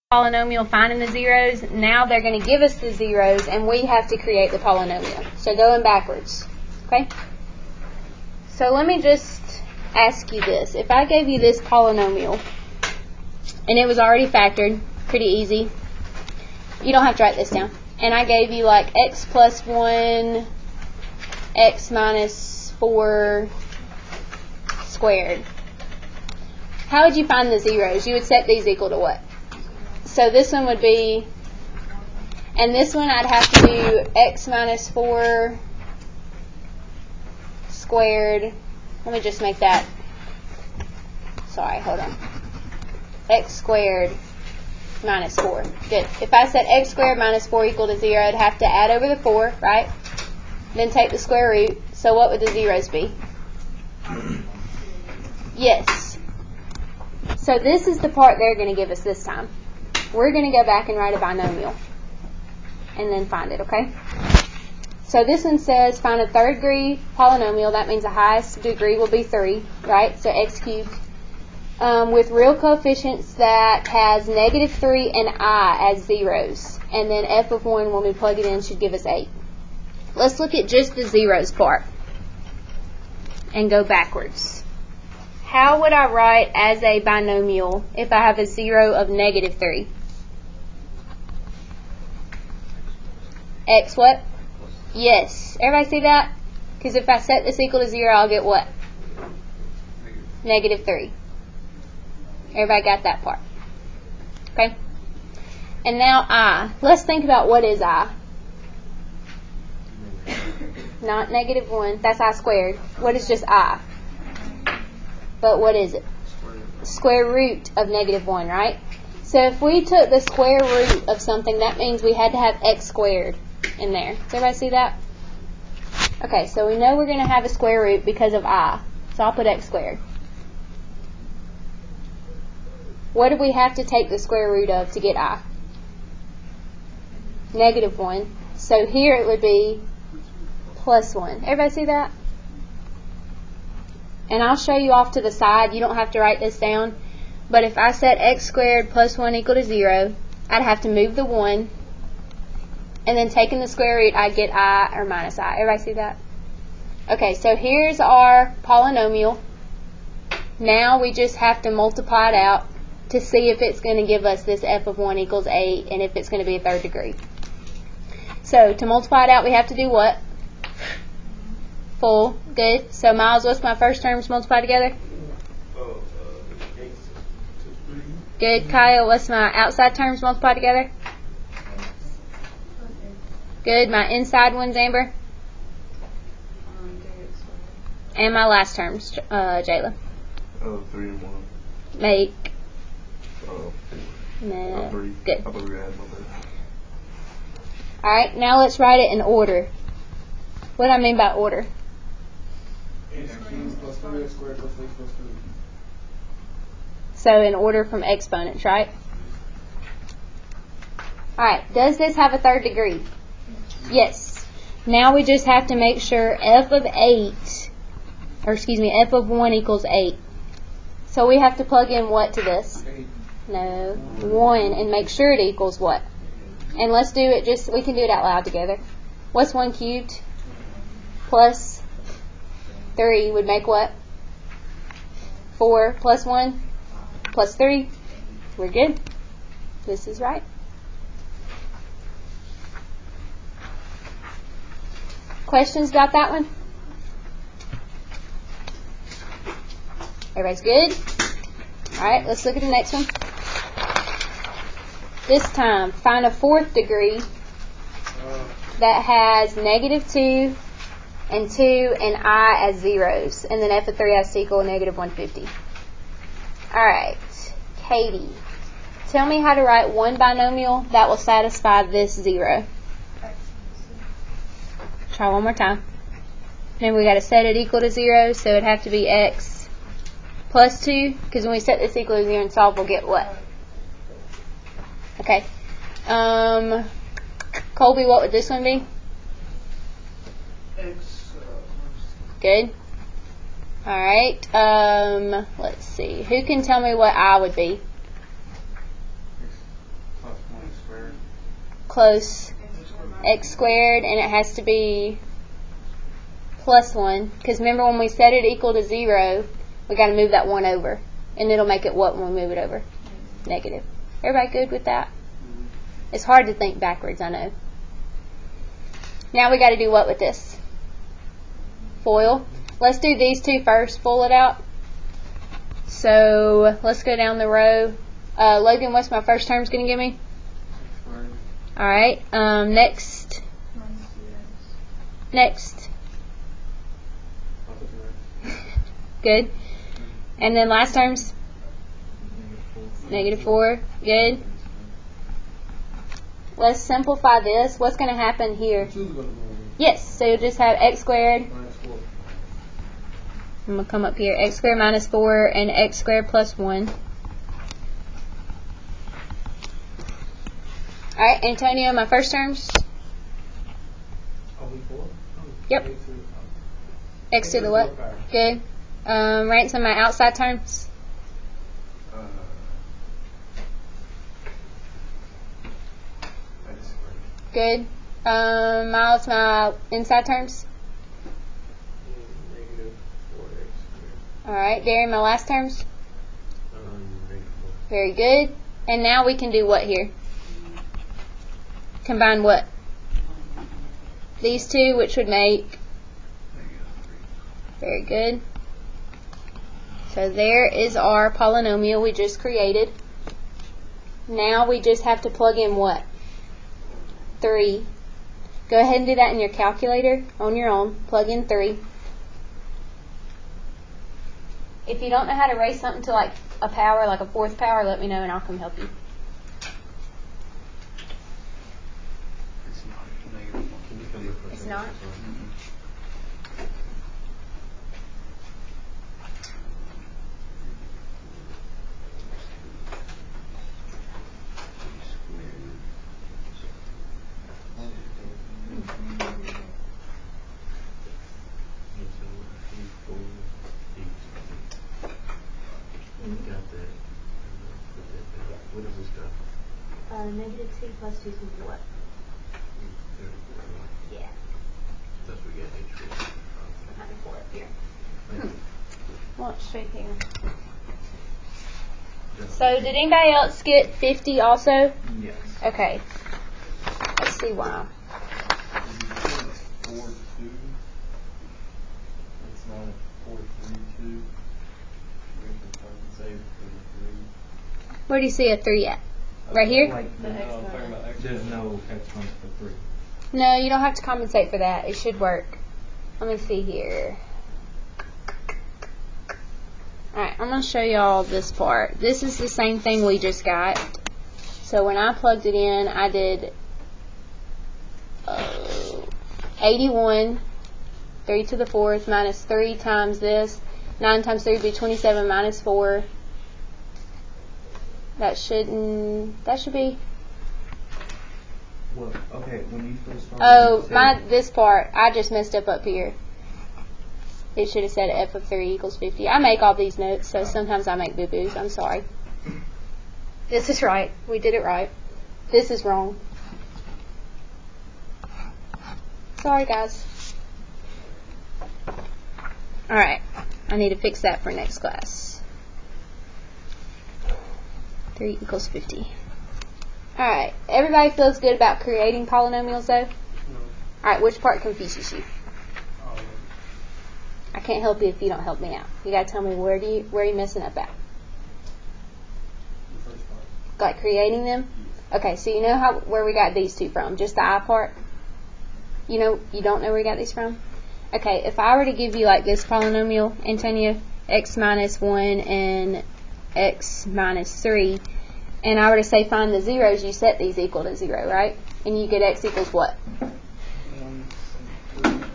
polynomial finding the zeros. Now they're going to give us the zeros and we have to create the polynomial. So going backwards. Okay? So let me just ask you this. If I gave you this polynomial and it was already factored, pretty easy. You don't have to write this down. And I gave you like x plus 1, x minus 4 squared. How would you find the zeros? You would set these equal to what? So this one would be, and this one I'd have to do x minus 4 squared. Let me just make that, sorry, hold on. X squared minus 4. Good. If I set x squared minus 4 equal to 0, I'd have to add over the 4, right? Then take the square root. So what would the zeros be? Yes. So this is the part they're going to give us this time. We're going to go back and write a binomial and then find it, okay? So this one says find a third degree polynomial. That means the highest degree will be 3, right? So x cubed. With real coefficients that has negative 3 and I as zeros. And then f of 1, when we plug it in, should give us 8. Let's look at just the zeros part and go backwards. How would I write as a binomial if I have a 0 of negative 3? X what? Yes. Everybody see that? Because if I set this equal to 0, I'll get what? Negative 3. Everybody got that part? Okay? And now I. Let's think about what is I. Not negative 1. That's I squared. What is just I? But what is it? Square root of negative 1, right? So if we took the square root of something, that means we had to have x squared in there. Does everybody see that? Okay, so we know we're going to have a square root because of I. So I'll put x squared. What do we have to take the square root of to get I? Negative 1. So here it would be plus 1. Everybody see that? And I'll show you off to the side. You don't have to write this down. But if I set x squared plus 1 equal to 0, I'd have to move the 1. And then taking the square root, I'd get I or minus I. Everybody see that? Okay, so here's our polynomial. Now we just have to multiply it out to see if it's going to give us this f of 1 equals 8 and if it's going to be a third degree. So to multiply it out, we have to do what? Full. Good. So Miles, what's my first terms multiplied together? Good. Kyle, what's my outside terms multiplied together? Good. My inside ones, Amber? And my last terms, Jayla? 3 and 1. Make. 4. No. 3. Good. I thought we had one. Alright, now let's write it in order. What do I mean by order? So in order from exponents, right? Alright, does this have a third degree? Yes. Now we just have to make sure f of 1 equals 8. So we have to plug in what to this? No, 1, and make sure it equals what? And let's do it just, we can do it out loud together. What's 1 cubed? Plus 3 would make what? 4 plus 1 plus 3. We're good. This is right. Questions about that one? Everybody's good? Alright, let's look at the next one. This time, find a fourth degree that has negative 2 and 2 and I as zeros. And then f of 3 has to equal negative 150. Alright, Katie, tell me how to write one binomial that will satisfy this 0. Try one more time. Then we got to set it equal to 0, so it'd have to be x plus 2, because when we set this equal to 0 and solve, we'll get what? Okay. Colby, what would this one be? X. Good. Alright. Let's see. Who can tell me what I would be? close, x squared, and it has to be plus 1, because remember when we set it equal to 0, we got to move that 1 over, and it'll make it what when we move it over? Negative. Everybody good with that? It's hard to think backwards, I know. Now we got to do what with this? FOIL. Let's do these two first, FOIL it out. So let's go down the row. Logan, what's my first term's going to give me? Alright, next. Next. Good. And then last terms? -4. Good. Let's simplify this. What's going to happen here? Yes, so you'll just have x squared. I'm going to come up here. X squared minus 4 and x squared plus 1. Alright, Antonio, my first terms? Yep. X to the what? Good. Ransom, my outside terms? Good. Miles, my inside terms? Alright, Darren, my last terms? Very good. And now we can do what here? Combine what? These two, which would make? Very good. So there is our polynomial we just created. Now we just have to plug in what? 3. Go ahead and do that in your calculator on your own. Plug in 3. If you don't know how to raise something to like a power, like a 4th power, let me know and I'll come help you. It's not? -2 plus 2 is what? Yeah. That's what we get H4. 94 up here. Well, it's straight here. So, did anybody else get 50 also? Yes. Okay. Let's see why. 4, 2. It's not 4, 3, 2. We can compensate for the 3. Where do you see a 3 at? Right here? There's no exponent for 3. No, you don't have to compensate for that. It should work. Let me see here. Alright, I'm going to show y'all this part. This is the same thing we just got. So when I plugged it in, I did 81, 3 to the 4th, minus 3 times this. 9 times 3 would be 27 minus 4. That should be. Well, okay, when you first started. This part, I just messed up here. It should have said f of 3 equals 50. I make all these notes, so sometimes I make boo-boos. I'm sorry. This is right. We did it right. This is wrong. Sorry, guys. Alright. I need to fix that for next class. 3 equals 50. Alright. Everybody feels good about creating polynomials, though? No. Alright, which part confuses you? I can't help you if you don't help me out. You gotta tell me where are you messing up at? The first part. Like creating them? Okay, so you know where we got these two from? Just the I part? You don't know where we got these from? Okay, if I were to give you like this polynomial, Antonio, x minus 1 and x minus 3, and I were to say find the zeros, you set these equal to 0, right? And you get x equals what?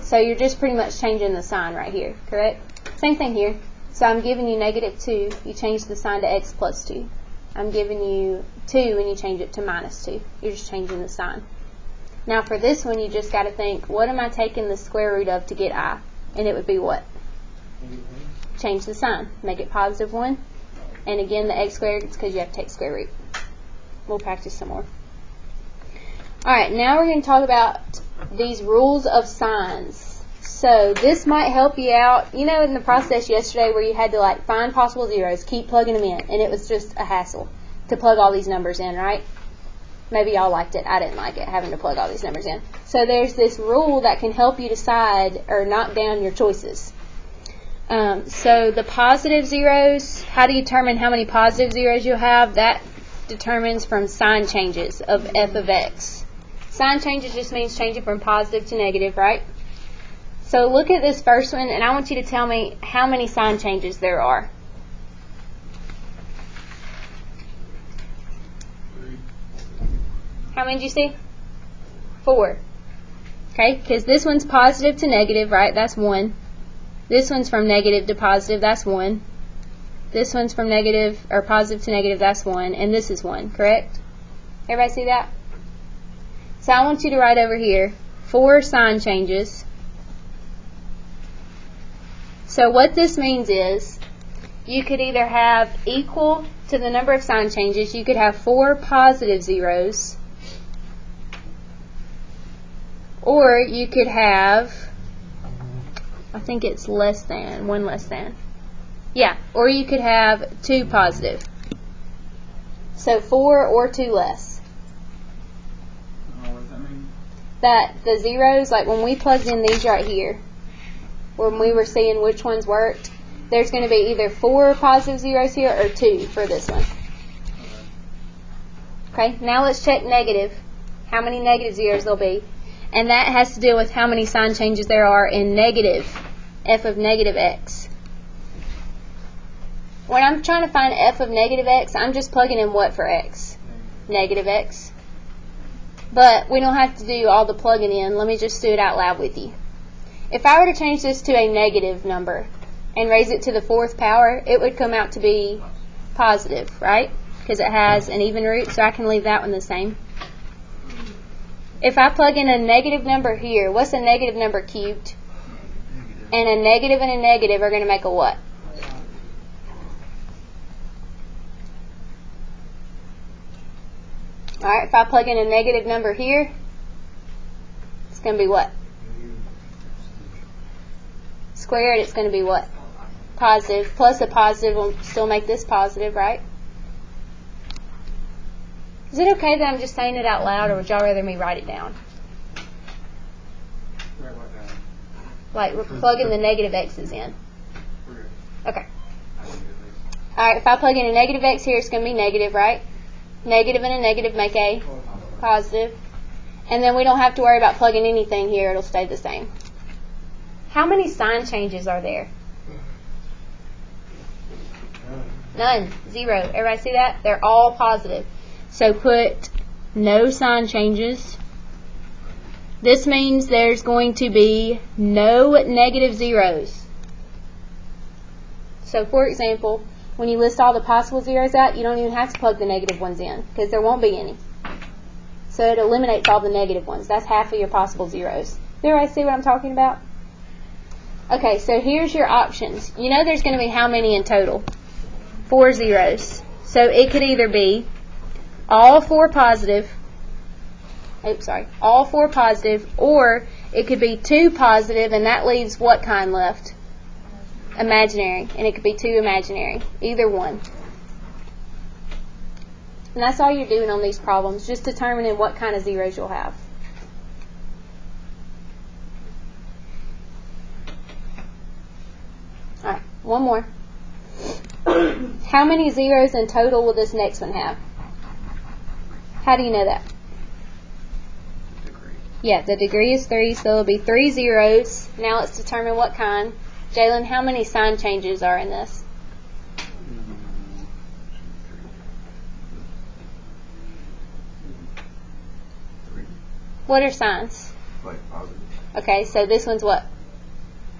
So you're just pretty much changing the sign right here, correct? Same thing here. So I'm giving you -2, you change the sign to x plus 2. I'm giving you 2 and you change it to minus 2. You're just changing the sign. Now for this one, you just got to think, what am I taking the square root of to get I? And it would be what? Change the sign. Make it positive 1. And again, the x squared, it's because you have to take square root. We'll practice some more. Alright, now we're going to talk about these rules of signs. So this might help you out. You know, in the process yesterday where you had to like find possible zeros, keep plugging them in, and it was just a hassle to plug all these numbers in, right? Maybe y'all liked it. I didn't like it, having to plug all these numbers in. So there's this rule that can help you decide or knock down your choices. So the positive zeros, how do you determine how many positive zeros you'll have? That determines from sign changes of f of x. Sign changes just means changing from positive to negative, right? So look at this first one, and I want you to tell me how many sign changes there are. 3. How many did you see? 4. Okay, because this one's positive to negative, right? That's 1. This one's from negative to positive, that's 1. This one's from negative or positive to negative, that's 1. And this is 1, correct? Everybody see that? So I want you to write over here 4 sign changes. So what this means is you could either have equal to the number of sign changes, you could have 4 positive zeros, or you could have, I think it's less than, 1 less than. Yeah, or you could have 2 positive. So 4 or 2 less. What does that mean? That the zeros, like when we plugged in these right here, when we were seeing which ones worked, there's going to be either 4 positive zeros here or 2 for this one. Okay, now let's check negative. How many negative zeros there'll be. And that has to do with how many sign changes there are in negative, f of negative x. When I'm trying to find f of negative x, I'm just plugging in what for x? Negative x. But we don't have to do all the plugging in. Let me just do it out loud with you. If I were to change this to a negative number and raise it to the 4th power, it would come out to be positive, right? Because it has an even root, so I can leave that one the same. If I plug in a negative number here, what's a negative number cubed? And a negative are going to make a what? Alright, if I plug in a negative number here, it's going to be what? Squared, it's going to be what? Positive. Plus a positive will still make this positive, right? Is it okay that I'm just saying it out loud, or would y'all rather me write it down? Like, we're plugging the negative x's in. Okay. Alright, if I plug in a negative x here, it's going to be negative, right? Negative and a negative make a positive. And then we don't have to worry about plugging anything here. It'll stay the same. How many sign changes are there? None. 0. Everybody see that? They're all positive. So put no sign changes. This means there's going to be no negative zeros. So for example, when you list all the possible zeros out, you don't even have to plug the negative ones in because there won't be any. So it eliminates all the negative ones. That's half of your possible zeros. Do everybody see what I'm talking about? Okay, so here's your options. You know there's going to be how many in total? 4 zeros. So it could either be all 4 positive, all 4 positive, or it could be 2 positive, and that leaves what kind left? Imaginary, and it could be 2 imaginary, either one. And that's all you're doing on these problems, just determining what kind of zeros you'll have. Alright, one more. How many zeros in total will this next one have? How do you know that? Degree. Yeah, the degree is 3, so it'll be 3 zeros. Now let's determine what kind. Jalen, how many sign changes are in this? What are signs? Like positive. Okay, so this one's what?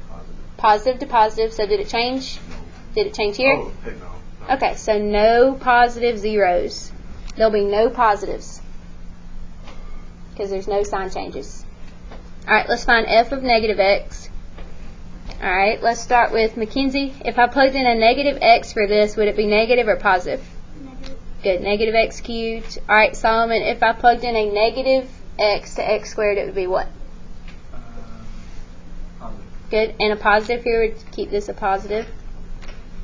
Positive. Positive to positive. So did it change? No. Did it change here? Oh, no. Okay, so no positive zeros. There'll be no positives because there's no sign changes. Alright, let's find f of negative x. Alright, let's start with Mackenzie. If I plugged in a negative x for this, would it be negative or positive? Negative. Good, negative x cubed. Alright, Solomon, if I plugged in a negative x to x squared, it would be what? Positive. Good. And a positive here would keep this a positive.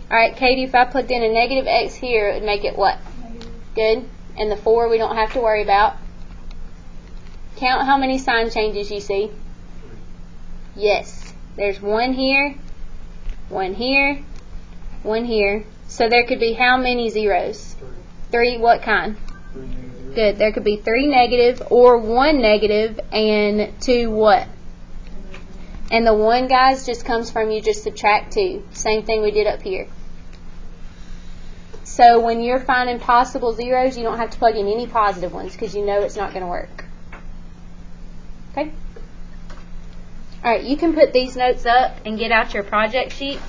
Alright, Katie, if I plugged in a negative x here, it would make it what? Negative. Good. And the 4 we don't have to worry about. Count how many sign changes you see. Yes. There's 1 here, 1 here, 1 here. So there could be how many zeros? 3. What kind? 3 negative. Good. There could be 3 negative or 1 negative and 2 what? And the 1, guys, just comes from you just subtract 2. Same thing we did up here. So when you're finding possible zeros, you don't have to plug in any positive ones because you know it's not going to work. Okay? Alright, you can put these notes up and get out your project sheet.